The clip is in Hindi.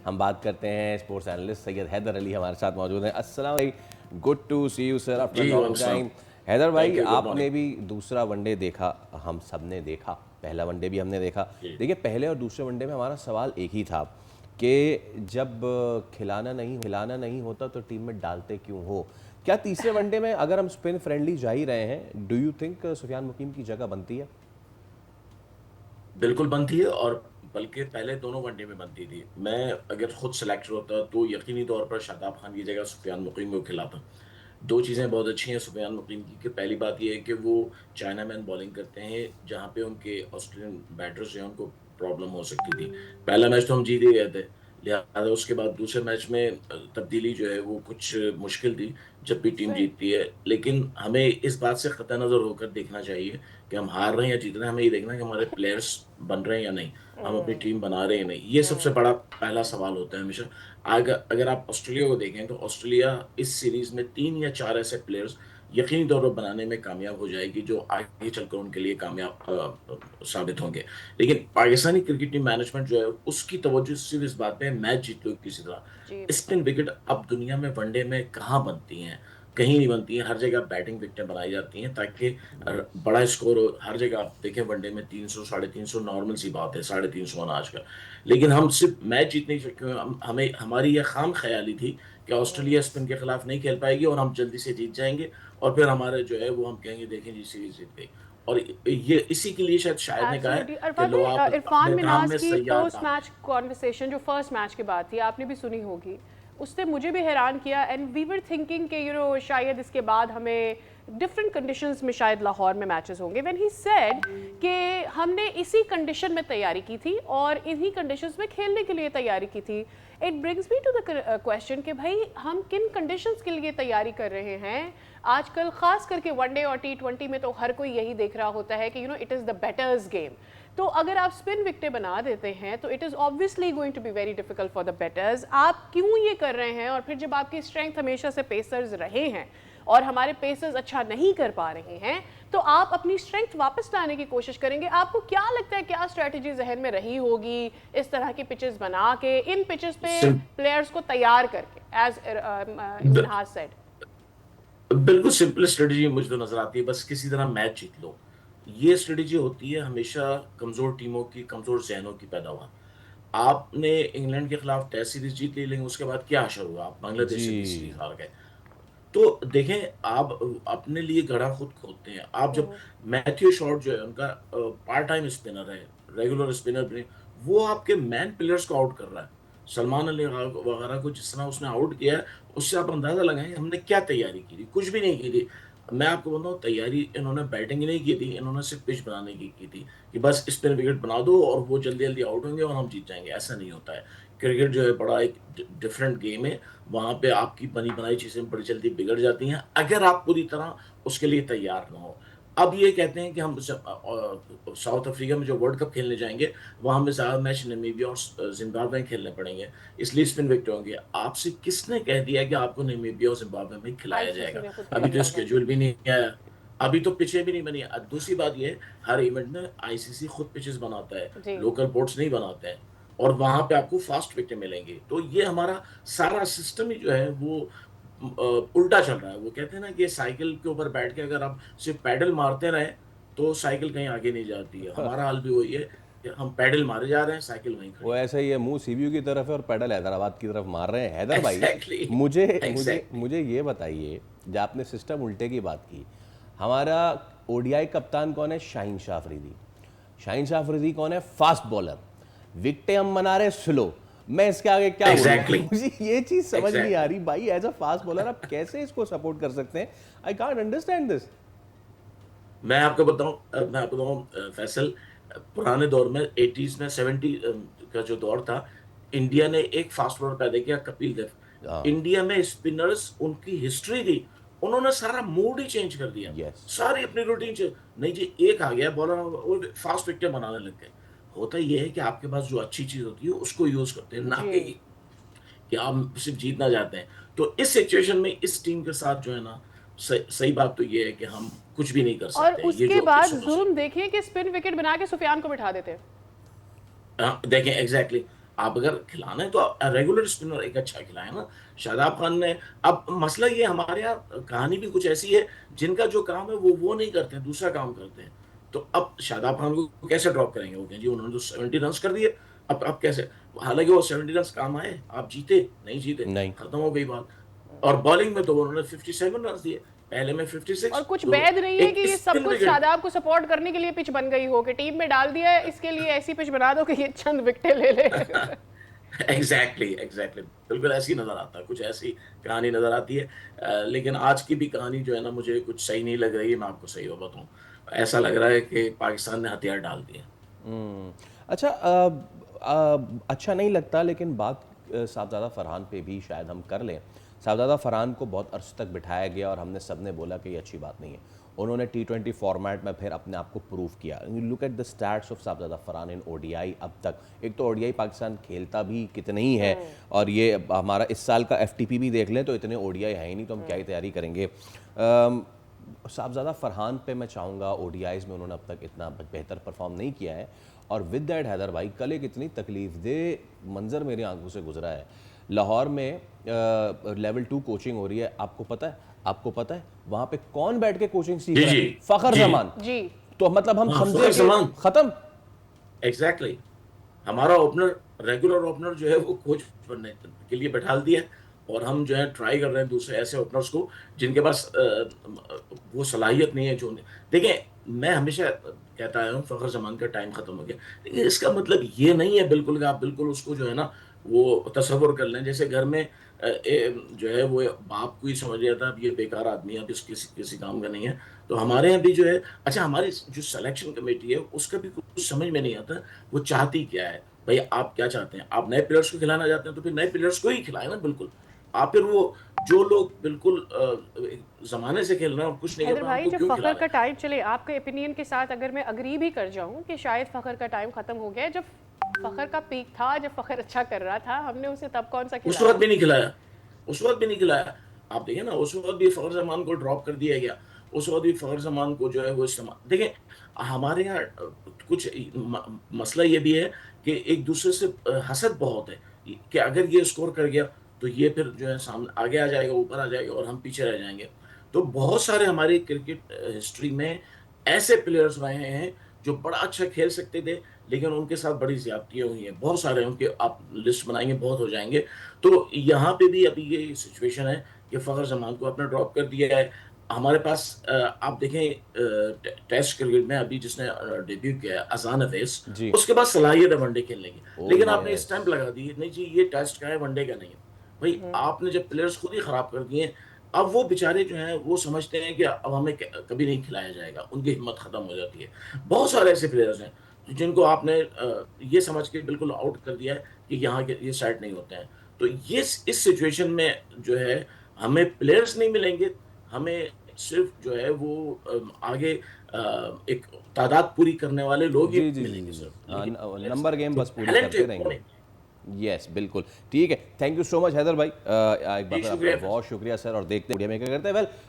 हम बात करते हैं स्पोर्ट्स एनालिस्ट सैयद हैदर अली हमारे साथ मौजूद हैं। अस्सलाम वालेकुम, good to see you sir after जी लॉन्ग टाइम। हैदर थैंक भाई, यू, गुड आपने मॉर्निंग। भी दूसरा वनडे देखा, हम सब ने देखा, पहला वनडे भी हमने देखा। जी देखिए, पहले और दूसरे वनडे में हमारा सवाल एक ही था कि जब खिलाना नहीं होता तो टीम में डालते क्यों हो। क्या तीसरे वनडे में अगर हम स्पिन फ्रेंडली जा ही रहे हैं, डू यू थिंक सुफियान मुकीम की जगह बनती है? बिल्कुल बनती है, और बल्कि पहले दोनों वनडे में बनती थी। मैं अगर खुद सिलेक्टर होता तो यकीनी तौर पर शादाब खान की जगह सुफियान मुकीम को खिलाता। दो चीज़ें बहुत अच्छी हैं सुफियान मुकीम की, कि पहली बात ये है कि वो चाइना मैन बॉलिंग करते हैं, जहाँ पे उनके ऑस्ट्रेलियन बैटर्स जो हैं उनको प्रॉब्लम हो सकती थी। पहला मैच तो हम जीत ही गए थे, लिहाजा उसके बाद दूसरे मैच में तब्दीली जो है वो कुछ मुश्किल थी जब भी टीम राइट। जीतती है। लेकिन हमें इस बात से क़तई नज़र होकर देखना चाहिए कि हम हार रहे हैं या जीत रहे हैं। हमें ये देखना है कि हमारे प्लेयर्स बन रहे हैं या नहीं, हम अपनी टीम बना रहे हैं या नहीं। ये सबसे बड़ा पहला सवाल होता है हमेशा। अगर अगर आप ऑस्ट्रेलिया को देखें तो ऑस्ट्रेलिया इस सीरीज में 3 या 4 ऐसे प्लेयर्स यकीनी तौर पर बनाने में कामयाब हो जाएगी जो आगे चलकर उनके लिए कामयाब साबित होंगे। लेकिन पाकिस्तानी क्रिकेट टीम मैनेजमेंट जो है उसकी तवज्जो सिर्फ इस बात पे है, मैच जीत लो किसी जी तरह। बिल्कुल। स्पिन विकेट अब दुनिया में वनडे में कहाँ बनती हैं? कहीं नहीं बनती है। हर जगह बैटिंग विकेटें बनाई जाती हैं ताकि बड़ा स्कोर हो। हर जगह आप देखें वनडे में 300 350 नॉर्मल सी बात है, 350 होना आजकल। लेकिन हम सिर्फ मैच जीतने के चक्कर में हमें हमारी यह खाम ख्याली थी कि ऑस्ट्रेलिया स्पिन के खिलाफ नहीं खेल पाएगी और हम जल्दी से जीत जाएंगे, और फिर हमारे जो है वो हम कहेंगे देखें जी सीरीज जीत गई। और ये इसी के लिए शायद शायद ने कहा है एब्सोल्युटली। और कि पता लो है, आप इरफान अपने धाम मिन्हाज में की सैयाद पोस्ट ना। मैच कॉन्वर्सेशन जो फर्स्ट मैच के बाद थी, आपने भी सुनी होगी। उसने मुझे भी हैरान किया, एंड वी वर थिंकिंग कि शायद इसके बाद हमें डिफरेंट कंडीशंस में शायद लाहौर में मैचेस होंगे। व्हेन ही सेड कि हमने इसी कंडीशन में तैयारी की थी और इन्हीं कंडीशंस में खेलने के लिए तैयारी की थी। It brings me to the question कि भाई हम किन कंडीशंस के लिए तैयारी कर रहे हैं। आजकल खास करके वनडे और T20 में तो हर कोई यही देख रहा होता है कि it is the batter's game. तो अगर आप स्पिन विकेटें बना देते हैं तो it is obviously going to be very difficult for the batters. आप क्यों ये कर रहे हैं? और फिर जब आपकी स्ट्रेंथ हमेशा से पेसर्स रहे हैं और हमारे पेसर्स अच्छा नहीं कर पा रहे हैं, तो आप अपनी स्ट्रेंथ वापस लाने की कोशिश करेंगे। आपको क्या लगता है, क्या स्ट्रेटजी जहन में रही होगी इस तरह की पिचेस बना के, इन पिचेस पे सिम, प्लेयर्स को तैयार करके, एज मिनहाज सेड? बिल्कुल सिंपल स्ट्रेटजी मुझे तो नजर आती है, बस किसी तरह मैच जीत लो। ये स्ट्रेटजी होती है हमेशा कमजोर टीमों की, कमजोर जहनों की पैदावार। आपने इंग्लैंड के खिलाफ टेस्ट सीरीज जीत ली, लेकिन उसके बाद क्या असर हुआ? आप बांग्लादेश से भी सीरीज जी। हार गए। तो देखें, आप अपने लिए गड्ढा खुद खोदते हैं। आप जब मैथ्यू शॉर्ट जो है उनका पार्ट टाइम स्पिनर है, रेगुलर स्पिनर भी नहीं, वो आपके मैन प्लेयर्स को आउट कर रहा है। सलमान अली वगैरह को जिस तरह उसने आउट किया है, उससे आप अंदाजा लगाएं हमने क्या तैयारी की थी। कुछ भी नहीं की थी। मैं आपको बताऊं, तैयारी इन्होंने बैटिंग ही नहीं की थी, इन्होंने सिर्फ पिच बनाने की थी कि बस स्पिन विकेट बना दो और वो जल्दी जल्दी आउट होंगे और हम जीत जाएंगे। ऐसा नहीं होता है। क्रिकेट जो है बड़ा एक डिफरेंट गेम है। वहां पे आपकी बनी बनाई चीजें बड़ी जल्दी बिगड़ जाती हैं अगर आप पूरी तरह उसके लिए तैयार ना हो। अब ये कहते हैं कि हम साउथ अफ्रीका में जो वर्ल्ड कप खेलने जाएंगे, वहां हमें ज्यादा मैच नामीबिया और जिम्बाब्वे में खेलने पड़ेंगे, इसलिए स्पिन विकेट होंगे। आपसे किसने कह दिया कि आपको नामीबिया और जिम्बाब्वे में खिलाया आईसीसी जाएगा? ने खुद कह अभी तो दिया होगा। स्केड्यूल भी नहीं आया, अभी तो पिचें भी नहीं बनी। दूसरी बात ये, हर इवेंट में आईसीसी खुद पिचेस बनाता है, जी। लोकल बोर्ड्स नहीं बनाते हैं, और वहां पे आपको फास्ट विकेट मिलेंगी। तो ये हमारा सारा सिस्टम ही जो है वो उल्टा चल रहा है। वो कहते हैं ना कि साइकिल के ऊपर बैठ के अगर आप सिर्फ पैडल मारते रहे तो साइकिल कहीं आगे नहीं जाती है। हमारा हाल भी वही है कि हम पैडल मारे जा रहे हैं, साइकिल वहीं वो खड़ी है। ऐसा ही है, मुंह सीबीयू की तरफ है और पैडल हैदराबाद की तरफ मार रहे हैं। हैदर भाई, एग्जैक्टली, मुझे मुझे एग्जैक्टली। मुझे ये बताइए, जब आपने सिस्टम उल्टे की बात की, हमारा ओडीआई कप्तान कौन है? शाहीन शाह अफरीदी। शाहीन शाह अफरीदी कौन है? Fast bowler. विकटें हम बना रहे स्लो। मैं इसके आगे क्या बोलूँ? एग्जैक्टली, मुझे ये चीज़ समझ नहीं आ एग्जैक्टली। रही भाई। एज अ फास्ट बॉलर आप कैसे इसको सपोर्ट कर सकते हैं? I can't understand this. मैं आपको बताऊं फैसल, पुराने दौर में 80s में 70 का जो दौर था, इंडिया ने एक फास्ट बॉलर पैदा किया, कपिल देव। हाँ। इंडिया में स्पिनर्स उनकी हिस्ट्री थी, उन्होंने सारा मूड ही चेंज कर दिया, यस। सारी अपनी रूटीन चेंज। नहीं जी, एक आ गया बॉलर और फास्ट विकेट बनाने लग गए। होता यह है कि आपके पास जो अच्छी चीज होती है उसको यूज करते हैं, ना जी। कि आप सिर्फ जीतना चाहते हैं। तो इस सिचुएशन में इस टीम के साथ जो है ना, सही बात तो ये है कि हम कुछ भी नहीं कर और सकते। ये उसके जो बाद सोच है, जुल्म देखिए कि स्पिन विकेट बना के सुफियान को बिठा देते हैं। हाँ, देखें एग्जैक्टली। आप अगर खिलाना है तो रेगुलर स्पिनर एक अच्छा खिलाए ना। शादाब खान ने, अब मसला ये हमारे यहाँ कहानी भी कुछ ऐसी है, जिनका जो काम है वो नहीं करते हैं, दूसरा काम करते हैं। तो अब शादाब खान को कैसे ड्रॉप करेंगे? वो कहें जी उन्होंने तो 70 रन कर दिए, अब कैसे? हालांकि वो 70 रन काम आए, आप जीते नहीं जीते, नहीं। खत्म हो गई बात। और बॉलिंग में तो उन्होंने 57 रन दिए, पहले में 56। और कुछ तो वैध नहीं है एक कि ये सब स्पिन कुछ विकेट, शादाब को सपोर्ट करने के लिए पिच बन गई हो कि टीम में डाल दिया है, इसके लिए ऐसी पिच बना दो कि ये चंद विकेटें ले ले। एग्जैक्टली बिल्कुल ऐसी नजर आता है, कुछ ऐसी कहानी नजर आती है। लेकिन आज की भी कहानी जो है ना, मुझे कुछ सही नहीं लग रही है, मैं आपको सही बताऊं। ऐसा लग रहा है कि पाकिस्तान ने हथियार डाल दिए। अच्छा, अच्छा नहीं लगता, लेकिन बात साहबजादा फरहान पे भी शायद हम कर लें। साहबजादा फरहान को बहुत अर्स तक बिठाया गया और हमने सब ने बोला कि ये अच्छी बात नहीं है। उन्होंने T20 फॉर्मेट में फिर अपने आप को प्रूव किया। You look at the stats of Sahibzada Farhan in ODI अब तक। एक तो ODI पाकिस्तान खेलता भी कितने ही है, और ये हमारा इस साल का FTP भी देख लें तो इतने ODI है ही नहीं, तो हम क्या ही तैयारी करेंगे। साहबजादा फरहान पे मैं चाहूँगा, ODIs में उन्होंने अब तक इतना बेहतर परफॉर्म नहीं किया है। और विद दैट हैदर भाई, कल एक इतनी तकलीफ दे मंजर मेरी आंखों से गुजरा है। लाहौर में लेवल 2 कोचिंग हो रही है, आपको पता है वहाँ पे कौन बैठ के कोचिंग सीख जी रहा है? जी फखर जी जमान। जी। तो मतलब हम हाँ, समझे फखर कि जमान। खत्म। एग्जैक्टली हमारा ओपनर, रेगुलर ओपनर जो है वो कोच बनने के लिए बैठा दिया है, और हम जो है ट्राई कर रहे हैं दूसरे ऐसे ओपनर्स को जिनके पास वो सलाहियत नहीं है। जो देखें, मैं हमेशा कहता आया हूँ फखर जमान का टाइम खत्म हो गया, लेकिन इसका मतलब ये नहीं है बिल्कुल कि आप बिल्कुल उसको जो है ना वो तस्वुर कर लें जैसे घर में जो है वो बाप को ही समझ लिया था अब ये बेकार आदमी है, अब इस किसी काम का नहीं है। तो हमारे यहाँ भी जो है, अच्छा हमारी जो सिलेक्शन कमेटी है उसका भी कुछ समझ में नहीं आता, वो चाहती क्या है? भाई आप क्या चाहते हैं? आप नए प्लेयर्स को खिलाना चाहते हैं तो फिर नए प्लेयर्स को ही खिलाए ना। बिल्कुल आप फिर वो जो लोग बिल्कुल जमाने से खेल रहे हैं और कुछ नहीं कर हैदर रहे हैं भाई, उनको जब क्यों खिला फखर रहे का हैं? टाइम चले, आपके ओपिनियन के साथ अगर मैं अग्री भी कर जाऊं कि शायद फखर का टाइम खत्म हो गया है, जब फखर का पीक था, जब फखर अच्छा कर रहा था, हमने उसे तब कौन सा उस वक्त खिलाया? भी नहीं खिलाया, उस वक्त भी नहीं खिलाया। आप देखिए ना, उस वक्त भी फखर जमान को ड्रॉप कर दिया गया, उस वक्त भी फखर जमान को जो है वो इस्तेमाल। देखिए हमारे यहाँ कुछ मसला ये भी है कि एक दूसरे से हसद बहुत है कि अगर ये स्कोर कर गया तो ये फिर जो है सामने आगे आ जाएगा, ऊपर आ जाएगा और हम पीछे रह जाएंगे। तो बहुत सारे हमारी क्रिकेट हिस्ट्री में ऐसे प्लेयर्स रहे हैं जो बड़ा अच्छा खेल सकते थे, लेकिन उनके साथ बड़ी ज्यादतियां हुई हैं। बहुत सारे उनके आप लिस्ट बनाएंगे बहुत हो जाएंगे। तो यहाँ पे भी अभी ये सिचुएशन है कि फखर जमान को अपने ड्रॉप कर दिया है। हमारे पास आप देखें टेस्ट क्रिकेट में अभी जिसने डेब्यू किया है अजान हफीज, जी। उसके पास सलाहियत है वनडे खेलने की, ओ लेकिन आपने यस। स्टैंप लगा दी नहीं जी ये टेस्ट का है वनडे का नहीं है। भाई आपने जब प्लेयर्स खुद ही खराब कर दिए, अब वो बेचारे जो हैं वो समझते हैं कि अब हमें कभी नहीं खिलाया जाएगा, उनकी हिम्मत खत्म हो जाती है। बहुत सारे ऐसे प्लेयर्स हैं जिनको आपने ये समझ के बिल्कुल आउट कर दिया है कि यहाँ के ये सेट नहीं होते हैं। तो ये इस सिचुएशन में जो है हमें प्लेयर्स नहीं मिलेंगे, हमें सिर्फ जो है वो आगे एक तादाद पूरी करने वाले लोग ही जी जी जी मिलेंगे जी, सिर्फ, हाँ, लेकिन नंबर गेम बस पूरी टैलेंट करते है कौन रहेंगे। है? यस बिल्कुल ठीक है। Thank you so much Haider भाई, एक बार जी फिर शुक्रिया। आपका बहुत शुक्रिया सर, और देखते हैं इंडिया में क्या करते हैं। वेल